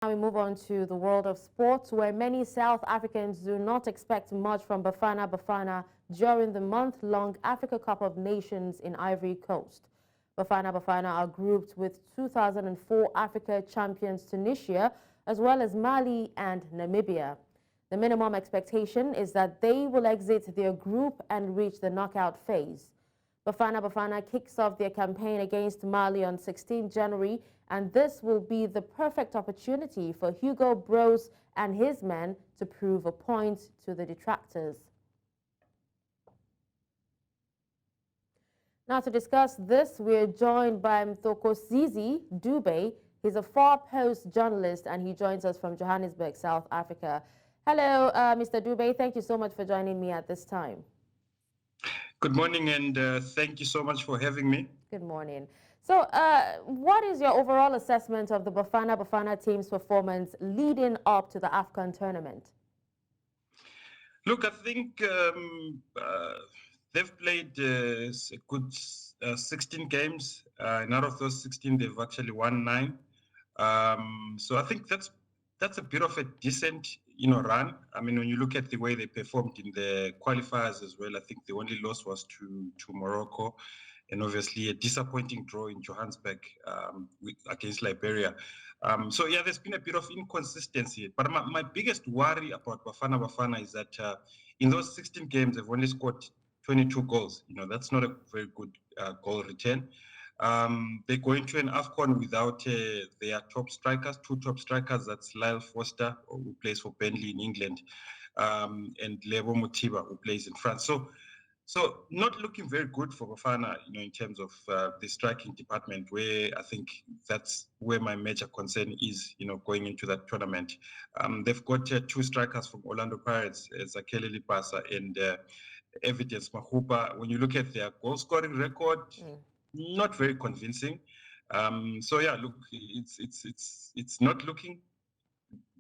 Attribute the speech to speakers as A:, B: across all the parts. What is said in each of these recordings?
A: Now we move on to the world of sports, where many South Africans do not expect much from Bafana Bafana during the month-long Africa Cup of Nations in Ivory Coast. Bafana Bafana are grouped with 2004 Africa champions Tunisia, as well as Mali and Namibia. The minimum expectation is that they will exit their group and reach the knockout phase. Bafana Bafana kicks off their campaign against Mali on 16 January, and this will be the perfect opportunity for Hugo Broos and his men to prove a point to the detractors. Now, to discuss this, we're joined by Mthokozisi Dube. He's a far post journalist, and he joins us from Johannesburg, South Africa. Hello, Mr. Dube. Thank you so much for joining me at this time.
B: Good morning, and thank you so much for having me.
A: Good morning. So, what is your overall assessment of the Bafana Bafana team's performance leading up to the AFCON tournament?
B: Look, I think they've played a good 16 games, and out of those 16, they've actually won 9. So I think that's a bit of a decent, run. I mean, when you look at the way they performed in the qualifiers as well, I think the only loss was to Morocco, and obviously a disappointing draw in Johannesburg against Liberia. So yeah, there's been a bit of inconsistency. But my biggest worry about Bafana Bafana is that in those 16 games, they've only scored 22 goals. That's not a very good goal return. They go into an AFCON without their top strikers, 2 top strikers. That's Lyle Foster, who plays for Burnley in England, and Lebo Mothiba, who plays in France. So not looking very good for Bafana, in terms of the striking department, where I think that's where my major concern is, going into that tournament. They've got 2 strikers from Orlando Pirates, Zakele Lipasa and Evidence Mahupa. When you look at their goal-scoring record, not very convincing. So yeah, look, it's not looking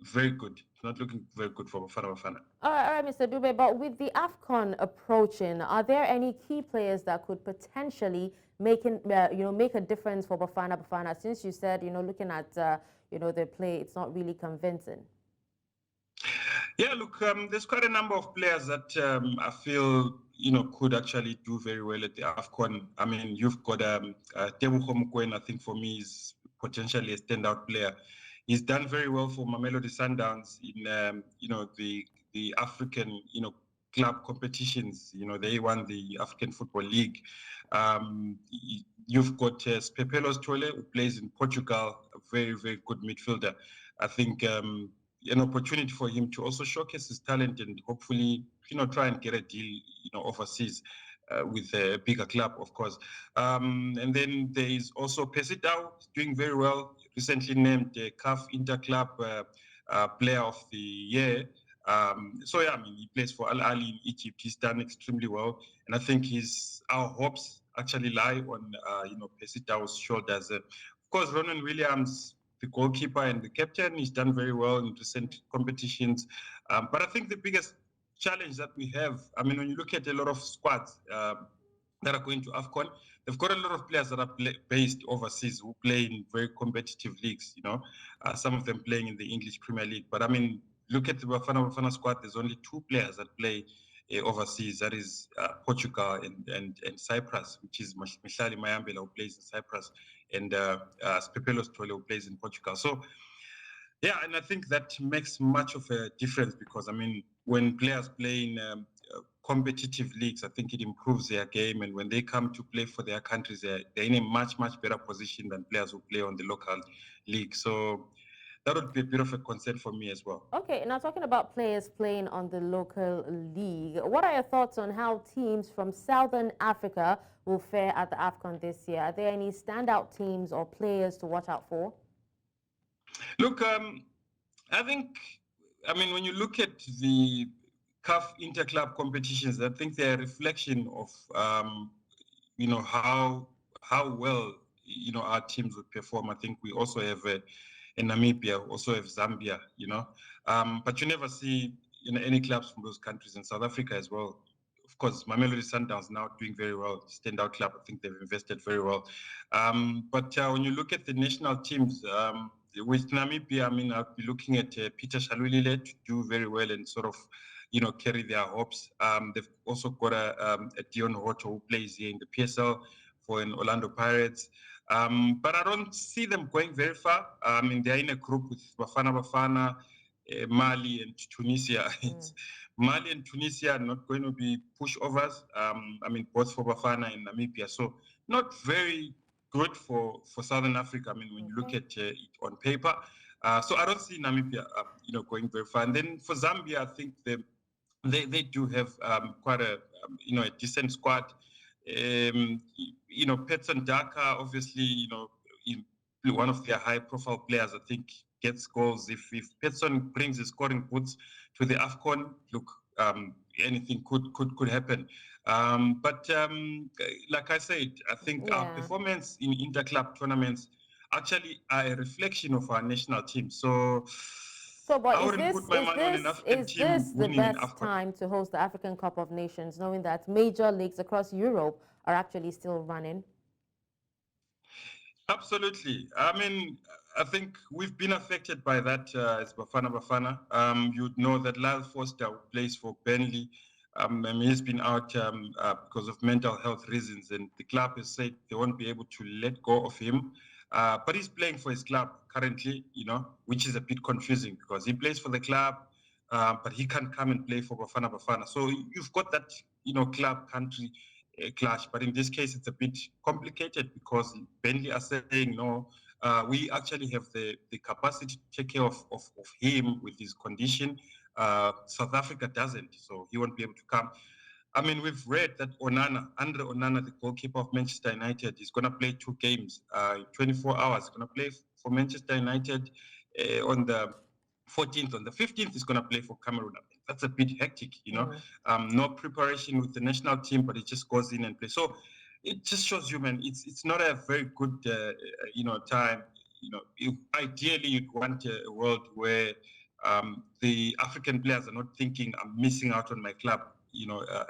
B: very good. It's not looking very good for Bafana Bafana.
A: All right, Mr. Dube, but with the AFCON approaching, are there any key players that could potentially make a difference for Bafana Bafana? Since you said, looking at, their play, it's not really convincing.
B: Yeah, look, there's quite a number of players that I feel, could actually do very well at the AFCON. I mean, you've got Tebogo Mokoena, I think for me is potentially a standout player. He's done very well for Mamelodi Sundowns in, the African, club competitions. They won the African Football League. You've got Pepelos Tole, who plays in Portugal, a very, very good midfielder. I think an opportunity for him to also showcase his talent and hopefully, try and get a deal, overseas with a bigger club, of course. And then there is also Pesitao, doing very well, recently named CAF Interclub Player of the Year. So yeah, I mean, he plays for Al Ahly in Egypt. He's done extremely well, and I think our hopes actually lie on Pesitao's shoulders. Of course, Ronan Williams, the goalkeeper and the captain, he's done very well in recent competitions. But I think the biggest challenge that we have, I mean, when you look at a lot of squads that are going to AFCON, they've got a lot of players that are based overseas who play in very competitive leagues, some of them playing in the English Premier League. But I mean, look at the Bafana Bafana squad, there's only 2 players that play overseas, that is Portugal and Cyprus, which is Mihlali Mayambela, who plays in Cyprus, and Pepelos Tole, who plays in Portugal. So yeah, and I think that makes much of a difference, because I mean, when players play in competitive leagues, I think it improves their game, and when they come to play for their countries, they're in a much better position than players who play on the local league. So that would be a bit of a concern for me as well.
A: Okay, now talking about players playing on the local league, what are your thoughts on how teams from Southern Africa will fare at the AFCON this year? Are there any standout teams or players to watch out for?
B: Look, I think, I mean, when you look at the CAF interclub competitions, I think they're a reflection of, how well, our teams would perform. I think we also have in Namibia, also have Zambia, but you never see any clubs from those countries in South Africa as well. Of course, Mamelodi Sundowns now doing very well, standout club. I think they've invested very well. But when you look at the national teams, with Namibia, I mean, I'll be looking at Peter Shalulile to do very well and sort of, carry their hopes. They've also got a Dion Hoto who plays here in the PSL for an Orlando Pirates. But I don't see them going very far. I mean, they're in a group with Bafana Bafana, Mali and Tunisia. Mali and Tunisia are not going to be pushovers. I mean, both for Bafana and Namibia. So not very good for Southern Africa. I mean, when you look at it on paper. So I don't see Namibia, going very far. And then for Zambia, I think they do have quite a a decent squad. Petson Daka, obviously, one of their high-profile players, I think, gets goals. If Petson brings his scoring boots to the AFCON, look, anything could happen. But like I said, I think our performance in interclub tournaments actually are a reflection of our national team. So
A: but
B: I wouldn't put my money on an African team
A: is the
B: winning an
A: best
B: AFCON.
A: time to host the African Cup of Nations, knowing that major leagues across Europe are actually still running?
B: Absolutely. I mean, I think we've been affected by that as Bafana Bafana. You'd know that Lyle Foster, who plays for Burnley, he's been out because of mental health reasons, and the club has said they won't be able to let go of him. But he's playing for his club currently, which is a bit confusing because he plays for the club, but he can't come and play for Bafana Bafana. So you've got that, club country clash. But in this case, it's a bit complicated because Burnley are saying, no, we actually have the capacity to take care of him with his condition. South Africa doesn't, so he won't be able to come. I mean, we've read that Andre Onana, the goalkeeper of Manchester United, is going to play 2 games in 24 hours. He's going to play for Manchester United on the 14th. On the 15th, he's going to play for Cameroon. That's a bit hectic, no preparation with the national team, but it just goes in and plays. So it just shows you, man, it's not a very good, time. Ideally, you'd want a world where the African players are not thinking, I'm missing out on my club,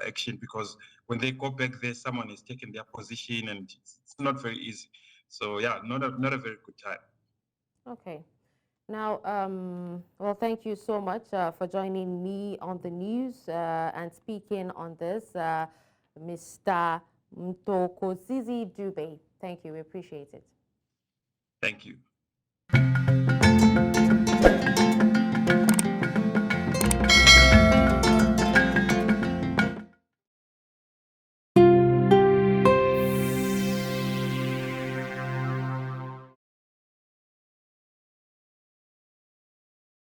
B: action, because when they go back there, someone has taken their position, and it's not very easy. So yeah, not a very good time.
A: Okay. Now, well, thank you so much for joining me on the news and speaking on this, Mr. Mthokozisi Dube. Thank you. We appreciate it.
B: Thank you.